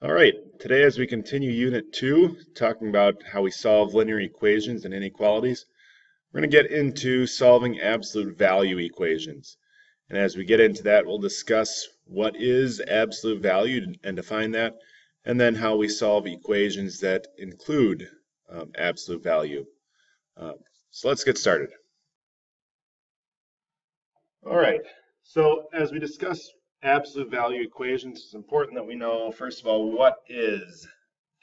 All right, today as we continue Unit 2, talking about how we solve linear equations and inequalities, we're going to get into solving absolute value equations. And as we get into that, we'll discuss what is absolute value and define that, and then how we solve equations that include absolute value. So let's get started. All right, so as we discuss absolute value equations, it's important that we know, first of all, what is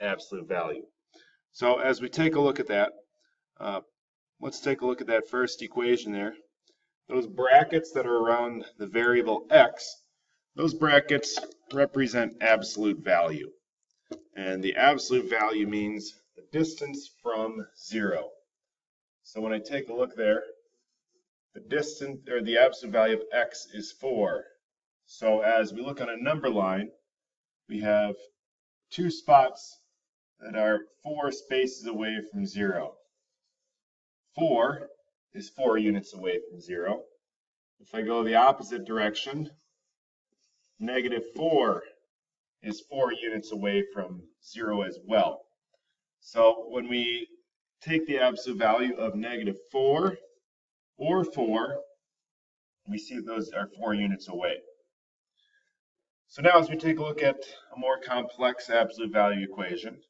absolute value. So as we take a look at that, let's take a look at that first equation there. Those brackets that are around the variable x, those brackets represent absolute value. And the absolute value means the distance from 0. So when I take a look there, the distance, or the absolute value of x is 4. So as we look on a number line, we have two spots that are 4 spaces away from 0. 4 is 4 units away from 0. If I go the opposite direction, -4 is 4 units away from 0 as well. So when we take the absolute value of -4 or 4, we see those are 4 units away. So now as we take a look at a more complex absolute value equation,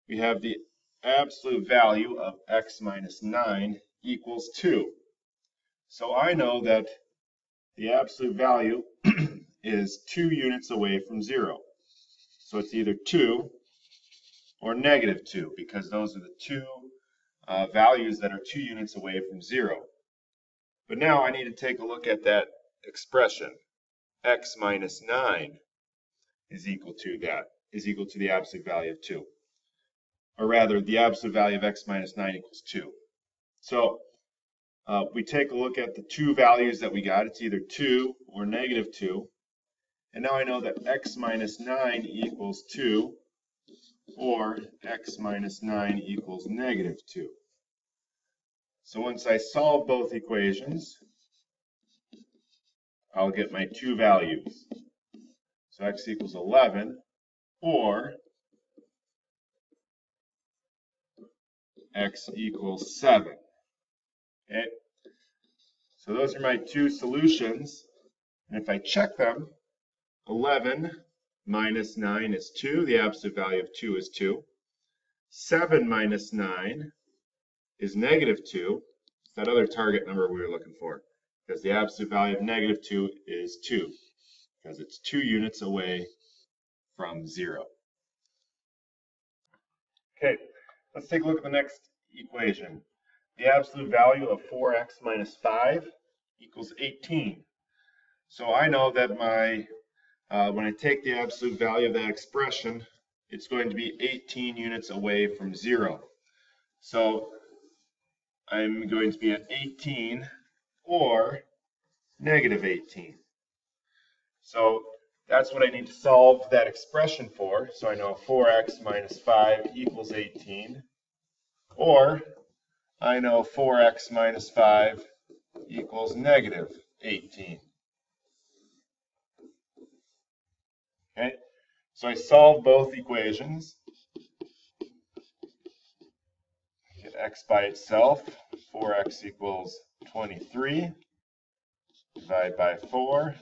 we have the absolute value of x minus 9 equals 2. So I know that the absolute value is 2 units away from 0. So it's either 2 or -2, because those are the two values that are 2 units away from 0. But now I need to take a look at that expression. X minus 9 is equal to the absolute value of 2. Or rather, the absolute value of x minus 9 equals 2. So we take a look at the two values that we got. It's either 2 or -2. And now I know that x minus 9 equals 2, or x minus 9 equals -2. So once I solve both equations, I'll get my two values. So x equals 11, or x equals 7. Okay? So those are my two solutions. And if I check them, 11 minus 9 is 2. The absolute value of 2 is 2. 7 minus 9 is -2. It's that other target number we were looking for, because the absolute value of -2 is 2, because it's 2 units away from 0. Okay, let's take a look at the next equation. The absolute value of 4x minus 5 equals 18. So I know that when I take the absolute value of that expression, it's going to be 18 units away from 0. So I'm going to be at 18 or -18. So that's what I need to solve that expression for. So I know 4x minus 5 equals 18, or I know 4x minus 5 equals -18. Okay, so I solve both equations. Get x by itself, 4x equals 23. Divide by 4,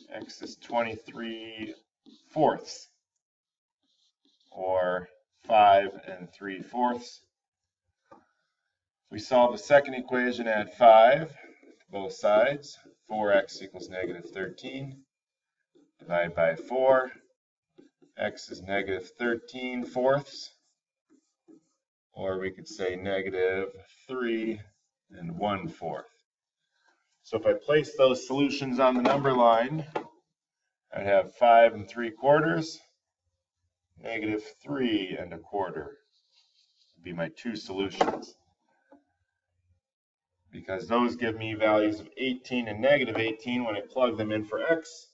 x is 23/4, or 5 3/4. If we solve the second equation, add 5 to both sides. 4x equals -13. Divide by 4, x is -13/4, or we could say -3 1/4. So if I place those solutions on the number line, I'd have 5 3/4, -3 1/4 would be my two solutions, because those give me values of 18 and -18 when I plug them in for x.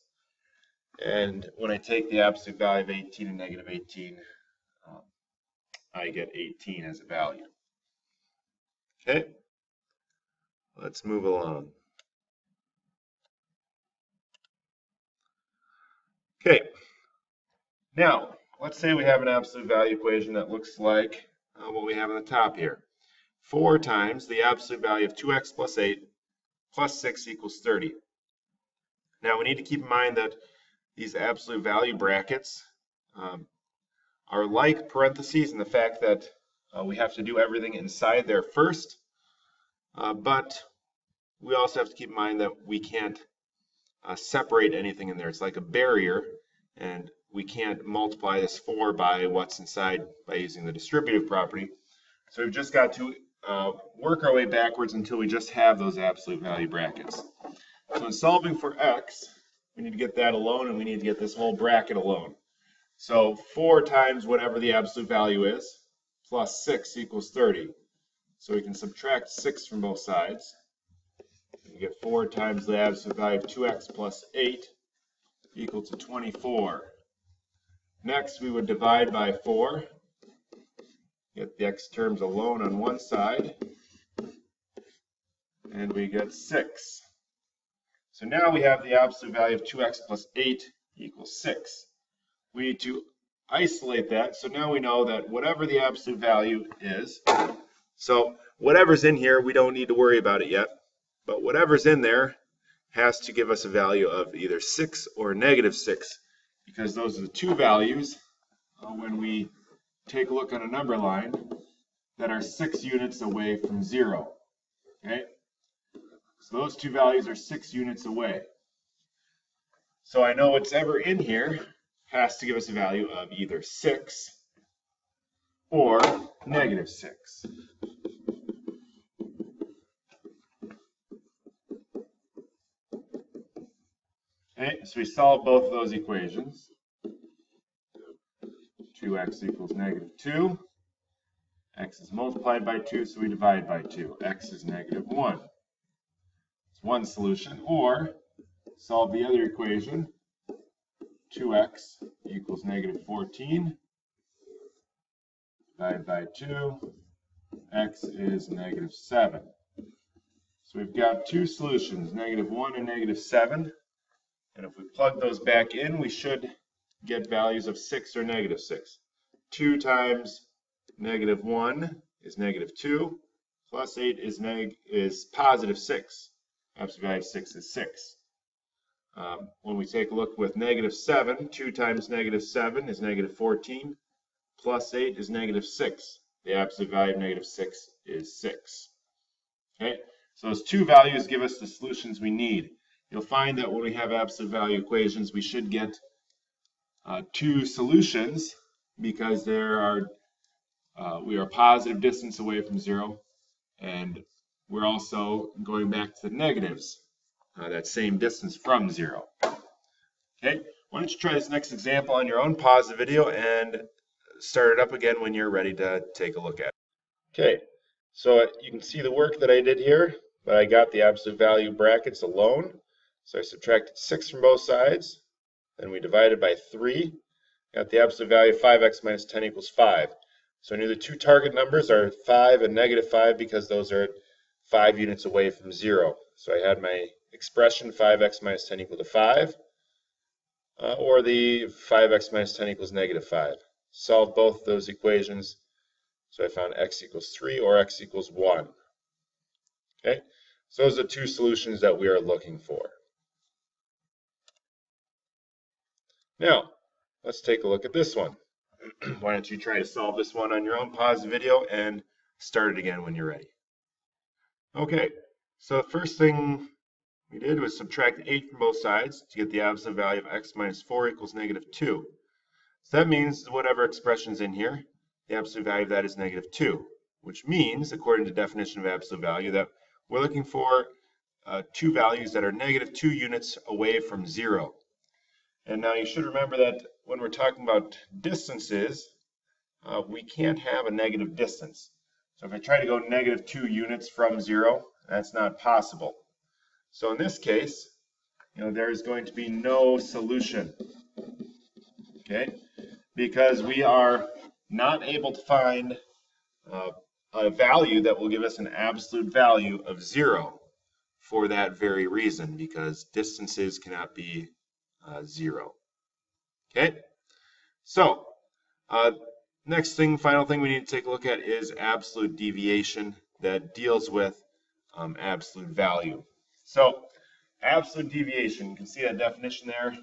And when I take the absolute value of 18 and -18, I get 18 as a value. Okay, let's move along. Okay, Now, let's say we have an absolute value equation that looks like what we have on the top here. 4 times the absolute value of 2x plus 8 plus 6 equals 30. Now, we need to keep in mind that these absolute value brackets are like parentheses in the fact that we have to do everything inside there first, but we also have to keep in mind that we can't separate anything in there. It's like a barrier, and we can't multiply this 4 by what's inside by using the distributive property. So we've just got to work our way backwards until we just have those absolute value brackets. So in solving for x, we need to get that alone, and we need to get this whole bracket alone. So 4 times whatever the absolute value is, plus 6 equals 30. So we can subtract 6 from both sides. We get 4 times the absolute value of 2x plus 8 equal to 24. Next, we would divide by 4. Get the x terms alone on one side. And we get 6. So now we have the absolute value of 2x plus 8 equals 6. We need to isolate that. So now we know that whatever the absolute value is, so whatever's in here, we don't need to worry about it yet. But whatever's in there has to give us a value of either 6 or negative 6, because those are the two values when we take a look on a number line that are 6 units away from 0. Okay? So those two values are 6 units away. So I know whatever in here has to give us a value of either 6 or negative 6. Okay, so we solve both of those equations. 2x equals negative 2. X is multiplied by 2, so we divide by 2. X is negative 1. It's one solution. Or solve the other equation. 2x equals negative 14. Divide by 2. X is negative 7. So we've got two solutions, negative 1 and negative 7. And if we plug those back in, we should get values of 6 or negative 6. 2 times negative 1 is negative 2, plus 8 is positive 6. Absolute value of 6 is 6. When we take a look with negative 7, 2 times negative 7 is negative 14, plus 8 is negative 6. The absolute value of negative 6 is 6. Okay, so those two values give us the solutions we need. You'll find that when we have absolute value equations, we should get two solutions because we are a positive distance away from 0, and we're also going back to the negatives, that same distance from 0. Okay, why don't you try this next example on your own, pause the video, and start it up again when you're ready to take a look at it. Okay, so you can see the work that I did here, but I got the absolute value brackets alone. So I subtracted 6 from both sides, then we divided by 3, got the absolute value of 5x minus 10 equals 5. So I knew the two target numbers are 5 and negative 5 because those are 5 units away from 0. So I had my expression 5x minus 10 equal to 5, or the 5x minus 10 equals negative 5. Solve both those equations, so I found x equals 3 or x equals 1. Okay, so those are the two solutions that we are looking for. Now, let's take a look at this one. Why don't you try to solve this one on your own, pause the video, and start it again when you're ready. Okay, so the first thing we did was subtract 8 from both sides to get the absolute value of x minus 4 equals negative 2. So that means whatever expression's in here, the absolute value of that is negative 2, which means, according to the definition of absolute value, that we're looking for two values that are negative 2 units away from 0. And now you should remember that when we're talking about distances, we can't have a negative distance. So if I try to go negative 2 units from 0, that's not possible. So in this case, there is going to be no solution, okay? Because we are not able to find a value that will give us an absolute value of 0 for that very reason, because distances cannot be 0. Okay, So, next thing, final thing we need to take a look at is absolute deviation that deals with absolute value. So, absolute deviation, you can see that definition there.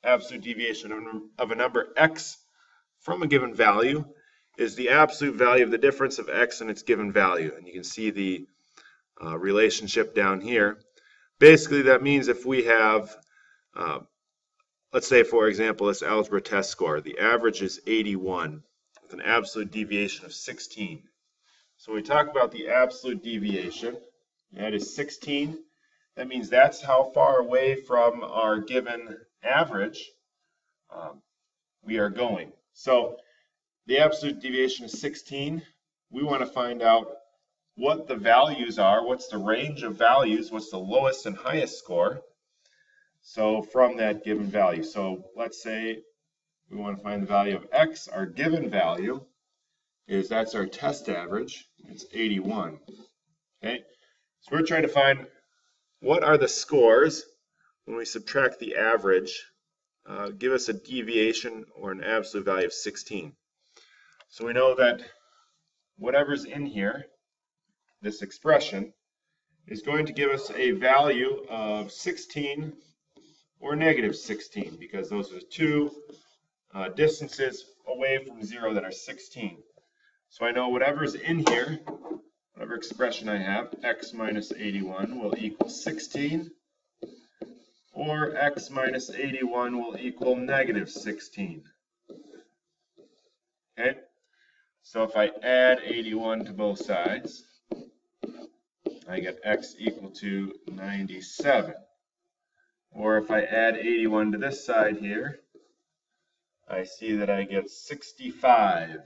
Absolute deviation of a number x from a given value is the absolute value of the difference of x and its given value. And you can see the relationship down here. Basically, that means if we have, let's say, for example, this algebra test score, the average is 81 with an absolute deviation of 16. So when we talk about the absolute deviation, that is 16. That means that's how far away from our given average we are going. So the absolute deviation is 16. We want to find out what the values are, what's the range of values, what's the lowest and highest score, so from that given value. So let's say we want to find the value of x. Our given value is, that's our test average, it's 81. Okay, so we're trying to find what are the scores when we subtract the average, give us a deviation or an absolute value of 16. So we know that whatever's in here, this expression, is going to give us a value of 16 or negative 16, because those are the two distances away from 0 that are 16. So I know whatever's in here, whatever expression I have, x minus 81 will equal 16, or x minus 81 will equal negative 16. Okay? So if I add 81 to both sides, I get x equal to 97. Or if I add 81 to this side here, I see that I get 65.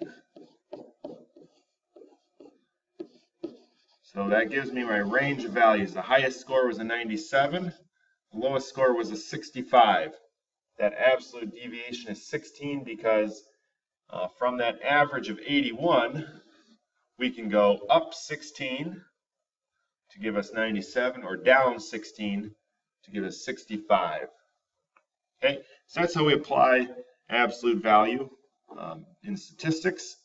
So that gives me my range of values. The highest score was a 97. The lowest score was a 65. That absolute deviation is 16 because from that average of 81, we can go up 16 to give us 97, or down 16 to give us 65. Okay, so that's how we apply absolute value in statistics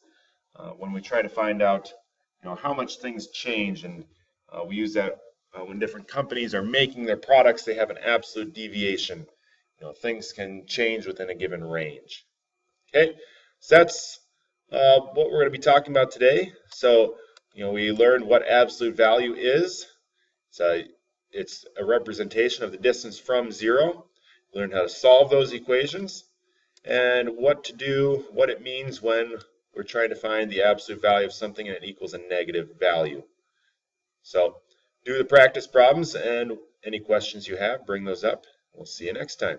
when we try to find out, how much things change, and we use that when different companies are making their products. They have an absolute deviation. Things can change within a given range. Okay, so that's what we're going to be talking about today. So, we learned what absolute value is. So it's a representation of the distance from 0. We learned how to solve those equations and what to do, what it means when we're trying to find the absolute value of something and it equals a negative value. So do the practice problems, and any questions you have, bring those up. We'll see you next time.